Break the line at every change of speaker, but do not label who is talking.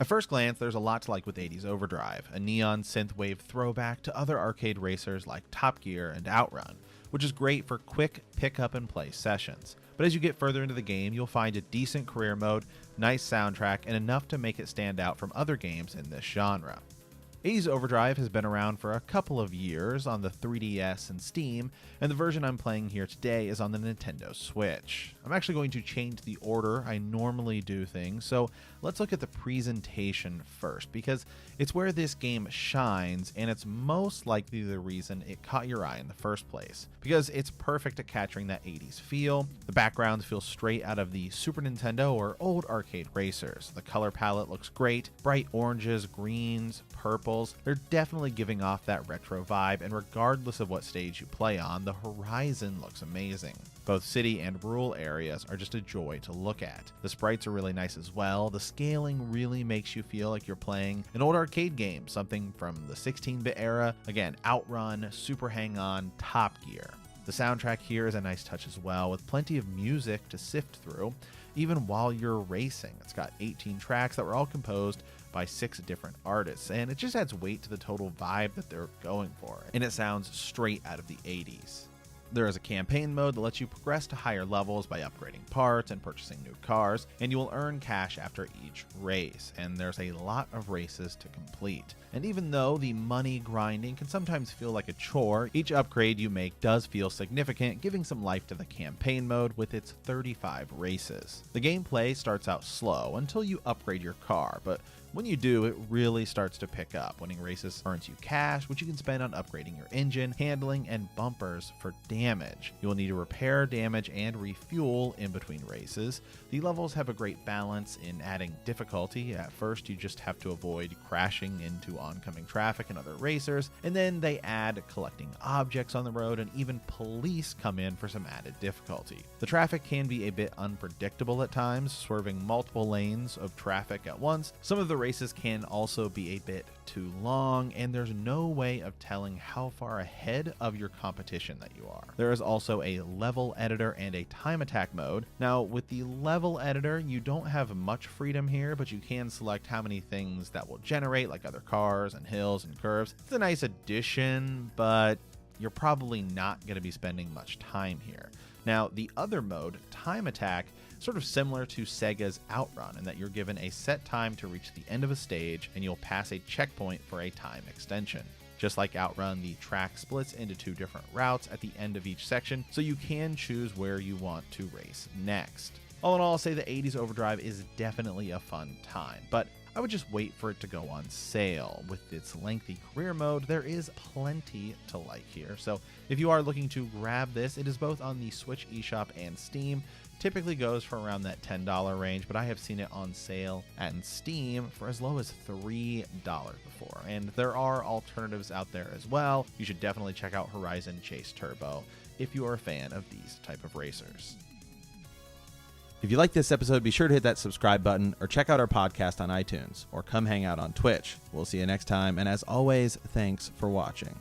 At first glance, there's a lot to like with 80's Overdrive, a neon synthwave throwback to other arcade racers like Top Gear and Outrun, which is great for quick pick-up-and-play sessions. But as you get further into the game, you'll find a decent career mode, nice soundtrack, and enough to make it stand out from other games in this genre. 80's Overdrive has been around for a couple of years on the 3DS and Steam, and the version I'm playing here today is on the Nintendo Switch. I'm actually going to change the order I normally do things, so let's look at the presentation first, because it's where this game shines, and it's most likely the reason it caught your eye in the first place, because it's perfect at capturing that 80's feel. The backgrounds feel straight out of the Super Nintendo or old arcade racers. The color palette looks great, bright oranges, greens, purples. They're definitely giving off that retro vibe, and regardless of what stage you play on, the horizon looks amazing. Both city and rural areas are just a joy to look at. The sprites are really nice as well. The scaling really makes you feel like you're playing an old arcade game, something from the 16-bit era. Again, Outrun, Super Hang-On, Top Gear. The soundtrack here is a nice touch as well, with plenty of music to sift through, even while you're racing. It's got 18 tracks that were all composed by 6 different artists, and it just adds weight to the total vibe that they're going for, and it sounds straight out of the 80's. There is a campaign mode that lets you progress to higher levels by upgrading parts and purchasing new cars, and you will earn cash after each race, and there's a lot of races to complete. And even though the money grinding can sometimes feel like a chore, each upgrade you make does feel significant, giving some life to the campaign mode with its 35 races. The gameplay starts out slow until you upgrade your car, but when you do, it really starts to pick up. Winning races earns you cash, which you can spend on upgrading your engine, handling, and bumpers for damage. You will need to repair damage and refuel in between races. The levels have a great balance in adding difficulty. At first, you just have to avoid crashing into oncoming traffic and other racers, and then they add collecting objects on the road, and even police come in for some added difficulty. The traffic can be a bit unpredictable at times, swerving multiple lanes of traffic at once. Some of the races can also be a bit too long, and there's no way of telling how far ahead of your competition that you are. There is also a level editor and a time attack mode. Now, with the level editor, you don't have much freedom here, but you can select how many things that will generate, like other cars and hills and curves. It's a nice addition, but you're probably not going to be spending much time here. Now, the other mode, Time Attack, sort of similar to Sega's Outrun in that you're given a set time to reach the end of a stage, and you'll pass a checkpoint for a time extension. Just like Outrun, the track splits into 2 different routes at the end of each section, so you can choose where you want to race next. All in all, I'll say the 80's Overdrive is definitely a fun time, but I would just wait for it to go on sale. With its lengthy career mode, there is plenty to like here. So if you are looking to grab this, it is both on the Switch eShop and Steam. Typically goes for around that $10 range, but I have seen it on sale at Steam for as low as $3 before. And there are alternatives out there as well. You should definitely check out Horizon Chase Turbo if you are a fan of these type of racers. If you like this episode, be sure to hit that subscribe button or check out our podcast on iTunes or come hang out on Twitch. We'll see you next time, and as always, thanks for watching.